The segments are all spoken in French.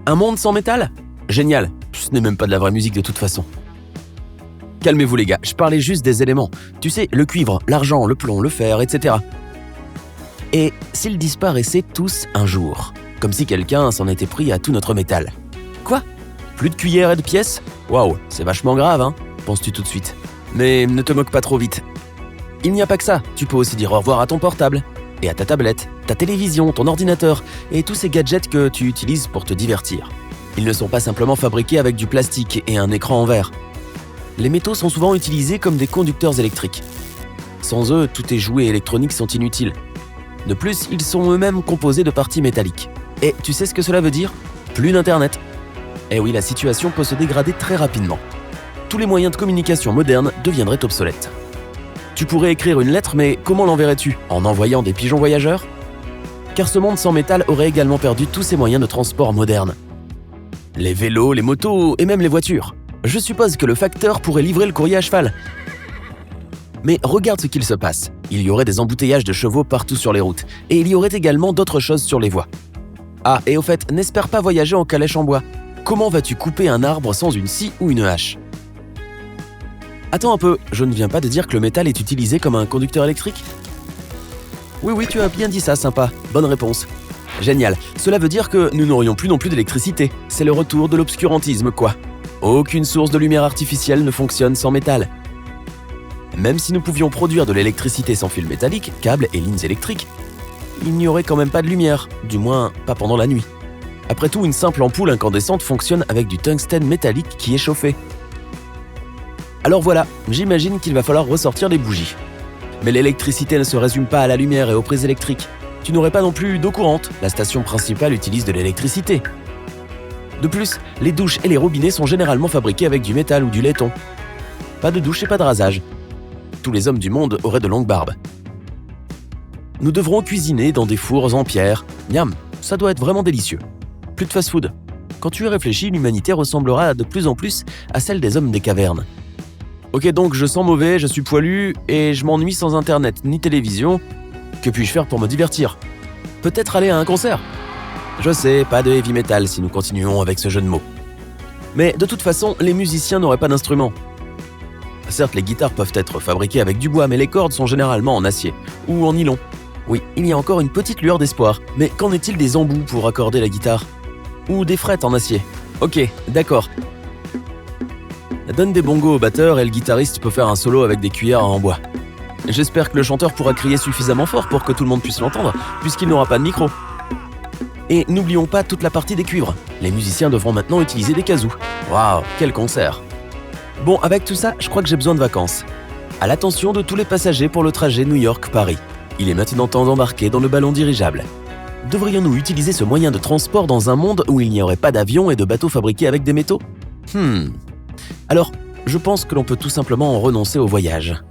Un monde sans métal ? Génial, ce n'est même pas de la vraie musique de toute façon. Calmez-vous les gars, je parlais juste des éléments. Tu sais, le cuivre, l'argent, le plomb, le fer, etc. Et s'ils disparaissaient tous un jour ? Comme si quelqu'un s'en était pris à tout notre métal. Quoi ? Plus de cuillères et de pièces ? Waouh, c'est vachement grave, hein ? Penses-tu tout de suite. Mais ne te moque pas trop vite. Il n'y a pas que ça, tu peux aussi dire au revoir à ton portable, et à ta tablette, ta télévision, ton ordinateur, et tous ces gadgets que tu utilises pour te divertir. Ils ne sont pas simplement fabriqués avec du plastique et un écran en verre. Les métaux sont souvent utilisés comme des conducteurs électriques. Sans eux, tous tes jouets électroniques sont inutiles. De plus, ils sont eux-mêmes composés de parties métalliques. Et tu sais ce que cela veut dire ? Plus d'internet. Eh oui, la situation peut se dégrader très rapidement. Tous les moyens de communication modernes deviendraient obsolètes. Tu pourrais écrire une lettre, mais comment l'enverrais-tu ? En envoyant des pigeons voyageurs ? Car ce monde sans métal aurait également perdu tous ses moyens de transport modernes. Les vélos, les motos et même les voitures. Je suppose que le facteur pourrait livrer le courrier à cheval. Mais regarde ce qu'il se passe. Il y aurait des embouteillages de chevaux partout sur les routes. Et il y aurait également d'autres choses sur les voies. Ah, et au fait, n'espère pas voyager en calèche en bois. Comment vas-tu couper un arbre sans une scie ou une hache ? Attends un peu, je ne viens pas de dire que le métal est utilisé comme un conducteur électrique ? Oui, tu as bien dit ça, sympa. Bonne réponse. Génial. Cela veut dire que nous n'aurions plus non plus d'électricité. C'est le retour de l'obscurantisme, quoi. Aucune source de lumière artificielle ne fonctionne sans métal. Même si nous pouvions produire de l'électricité sans fil métallique, câbles et lignes électriques, il n'y aurait quand même pas de lumière, du moins pas pendant la nuit. Après tout, une simple ampoule incandescente fonctionne avec du tungstène métallique qui est chauffé. Alors voilà, j'imagine qu'il va falloir ressortir les bougies. Mais l'électricité ne se résume pas à la lumière et aux prises électriques. Tu n'aurais pas non plus d'eau courante, la station principale utilise de l'électricité. De plus, les douches et les robinets sont généralement fabriqués avec du métal ou du laiton. Pas de douche et pas de rasage. Tous les hommes du monde auraient de longues barbes. Nous devrons cuisiner dans des fours en pierre. Miam, ça doit être vraiment délicieux. Plus de fast-food. Quand tu y réfléchis, l'humanité ressemblera de plus en plus à celle des hommes des cavernes. Ok, donc je sens mauvais, je suis poilu et je m'ennuie sans internet ni télévision. Que puis-je faire pour me divertir ? Peut-être aller à un concert ? Je sais, pas de heavy metal si nous continuons avec ce jeu de mots. Mais de toute façon, les musiciens n'auraient pas d'instruments. Certes, les guitares peuvent être fabriquées avec du bois, mais les cordes sont généralement en acier ou en nylon. Oui, il y a encore une petite lueur d'espoir, mais qu'en est-il des embouts pour accorder la guitare ? Ou des frettes en acier ? Ok, d'accord. Donne des bongos au batteur et le guitariste peut faire un solo avec des cuillères en bois. J'espère que le chanteur pourra crier suffisamment fort pour que tout le monde puisse l'entendre, puisqu'il n'aura pas de micro. Et n'oublions pas toute la partie des cuivres. Les musiciens devront maintenant utiliser des kazoo. Waouh, quel concert! Bon, avec tout ça, je crois que j'ai besoin de vacances. À l'attention de tous les passagers pour le trajet New York-Paris. Il est maintenant temps d'embarquer dans le ballon dirigeable. Devrions-nous utiliser ce moyen de transport dans un monde où il n'y aurait pas d'avions et de bateaux fabriqués avec des métaux ? Alors, je pense que l'on peut tout simplement en renoncer au voyage.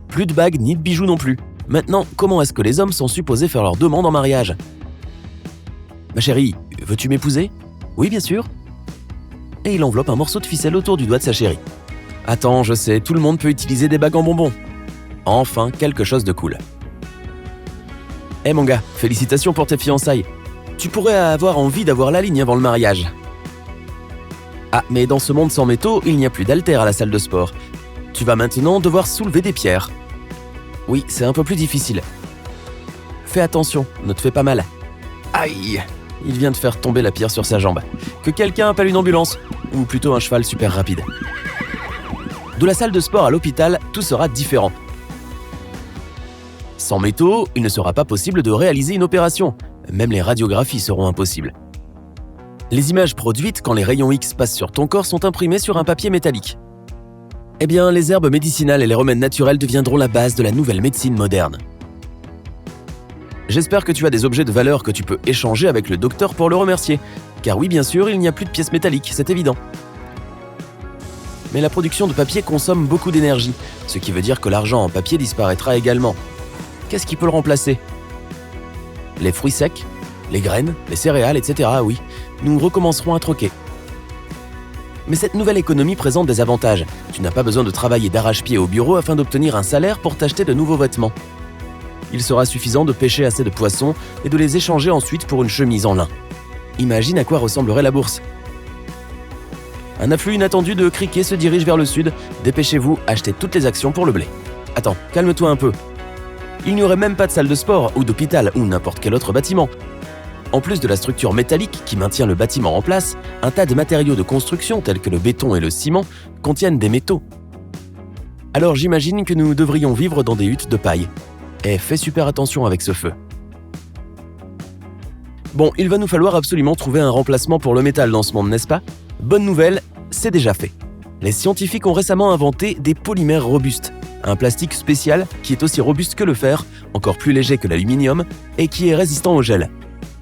Plus de bagues ni de bijoux non plus. Maintenant, comment est-ce que les hommes sont supposés faire leur demande en mariage ? Ma chérie, veux-tu m'épouser ? Oui, bien sûr. Et il enveloppe un morceau de ficelle autour du doigt de sa chérie. Attends, je sais, tout le monde peut utiliser des bagues en bonbons. Enfin, quelque chose de cool. Eh mon gars, félicitations pour tes fiançailles. Tu pourrais avoir envie d'avoir la ligne avant le mariage. Ah, mais dans ce monde sans métaux, il n'y a plus d'haltères à la salle de sport. Tu vas maintenant devoir soulever des pierres. Oui, c'est un peu plus difficile. Fais attention, ne te fais pas mal. Aïe! Il vient de faire tomber la pierre sur sa jambe. Que quelqu'un appelle une ambulance, ou plutôt un cheval super rapide. De la salle de sport à l'hôpital, tout sera différent. Sans métaux, il ne sera pas possible de réaliser une opération. Même les radiographies seront impossibles. Les images produites quand les rayons X passent sur ton corps sont imprimées sur un papier métallique. Eh bien, les herbes médicinales et les remèdes naturels deviendront la base de la nouvelle médecine moderne. J'espère que tu as des objets de valeur que tu peux échanger avec le docteur pour le remercier. Car oui, bien sûr, il n'y a plus de pièces métalliques, c'est évident. Mais la production de papier consomme beaucoup d'énergie, ce qui veut dire que l'argent en papier disparaîtra également. Qu'est-ce qui peut le remplacer ? Les fruits secs, les graines, les céréales, etc. Oui, nous recommencerons à troquer. Mais cette nouvelle économie présente des avantages. Tu n'as pas besoin de travailler d'arrache-pied au bureau afin d'obtenir un salaire pour t'acheter de nouveaux vêtements. Il sera suffisant de pêcher assez de poissons et de les échanger ensuite pour une chemise en lin. Imagine à quoi ressemblerait la bourse. Un afflux inattendu de criquets se dirige vers le sud. Dépêchez-vous, achetez toutes les actions pour le blé. Attends, calme-toi un peu. Il n'y aurait même pas de salle de sport ou d'hôpital ou n'importe quel autre bâtiment. En plus de la structure métallique qui maintient le bâtiment en place, un tas de matériaux de construction tels que le béton et le ciment contiennent des métaux. Alors j'imagine que nous devrions vivre dans des huttes de paille. Et fais super attention avec ce feu. Bon, il va nous falloir absolument trouver un remplacement pour le métal dans ce monde, n'est-ce pas ? Bonne nouvelle, c'est déjà fait. Les scientifiques ont récemment inventé des polymères robustes, un plastique spécial qui est aussi robuste que le fer, encore plus léger que l'aluminium et qui est résistant au gel.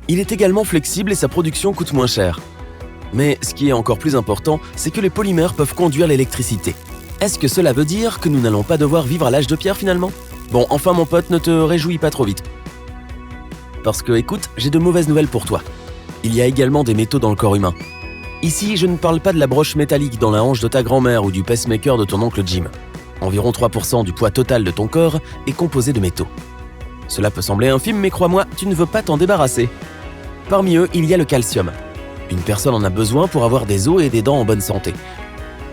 Il est également flexible et sa production coûte moins cher. Mais ce qui est encore plus important, c'est que les polymères peuvent conduire l'électricité. Est-ce que cela veut dire que nous n'allons pas devoir vivre à l'âge de pierre finalement ? Bon, enfin mon pote, ne te réjouis pas trop vite. Parce que, écoute, j'ai de mauvaises nouvelles pour toi. Il y a également des métaux dans le corps humain. Ici, je ne parle pas de la broche métallique dans la hanche de ta grand-mère ou du pacemaker de ton oncle Jim. Environ 3% du poids total de ton corps est composé de métaux. Cela peut sembler infime, mais crois-moi, tu ne veux pas t'en débarrasser. Parmi eux, il y a le calcium. Une personne en a besoin pour avoir des os et des dents en bonne santé.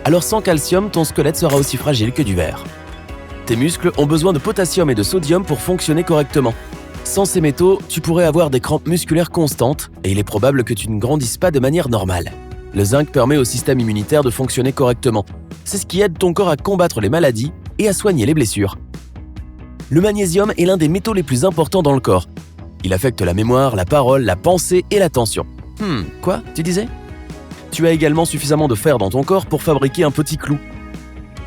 Alors sans calcium, ton squelette sera aussi fragile que du verre. Tes muscles ont besoin de potassium et de sodium pour fonctionner correctement. Sans ces métaux, tu pourrais avoir des crampes musculaires constantes et il est probable que tu ne grandisses pas de manière normale. Le zinc permet au système immunitaire de fonctionner correctement. C'est ce qui aide ton corps à combattre les maladies et à soigner les blessures. Le magnésium est l'un des métaux les plus importants dans le corps. Il affecte la mémoire, la parole, la pensée et l'attention. Quoi, tu disais ? Tu as également suffisamment de fer dans ton corps pour fabriquer un petit clou.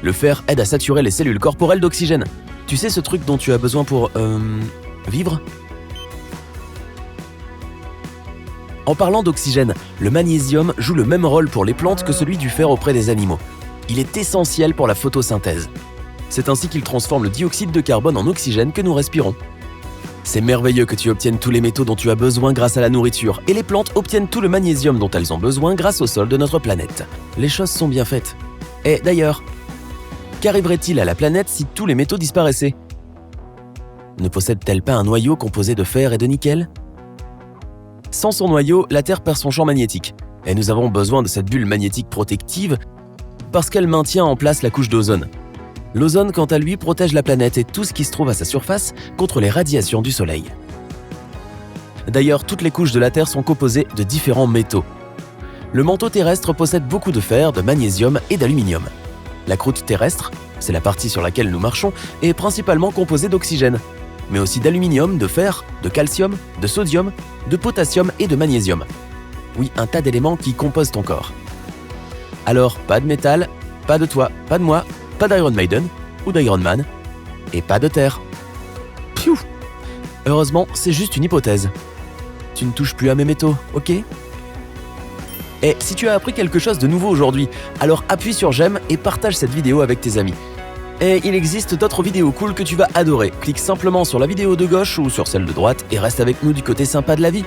Le fer aide à saturer les cellules corporelles d'oxygène. Tu sais ce truc dont tu as besoin pour... vivre ? En parlant d'oxygène, le magnésium joue le même rôle pour les plantes que celui du fer auprès des animaux. Il est essentiel pour la photosynthèse. C'est ainsi qu'il transforme le dioxyde de carbone en oxygène que nous respirons. C'est merveilleux que tu obtiennes tous les métaux dont tu as besoin grâce à la nourriture, et les plantes obtiennent tout le magnésium dont elles ont besoin grâce au sol de notre planète. Les choses sont bien faites. Et d'ailleurs, qu'arriverait-il à la planète si tous les métaux disparaissaient ? Ne possède-t-elle pas un noyau composé de fer et de nickel ? Sans son noyau, la Terre perd son champ magnétique, et nous avons besoin de cette bulle magnétique protective parce qu'elle maintient en place la couche d'ozone. L'ozone, quant à lui, protège la planète et tout ce qui se trouve à sa surface contre les radiations du Soleil. D'ailleurs, toutes les couches de la Terre sont composées de différents métaux. Le manteau terrestre possède beaucoup de fer, de magnésium et d'aluminium. La croûte terrestre, c'est la partie sur laquelle nous marchons, est principalement composée d'oxygène, mais aussi d'aluminium, de fer, de calcium, de sodium, de potassium et de magnésium. Oui, un tas d'éléments qui composent ton corps. Alors, pas de métal, pas de toi, pas de moi, pas d'Iron Maiden ou d'Iron Man, et pas de terre. Piou ! Heureusement, c'est juste une hypothèse. Tu ne touches plus à mes métaux, ok ? Et si tu as appris quelque chose de nouveau aujourd'hui, alors appuie sur j'aime et partage cette vidéo avec tes amis. Et il existe d'autres vidéos cool que tu vas adorer. Clique simplement sur la vidéo de gauche ou sur celle de droite et reste avec nous du côté sympa de la vie.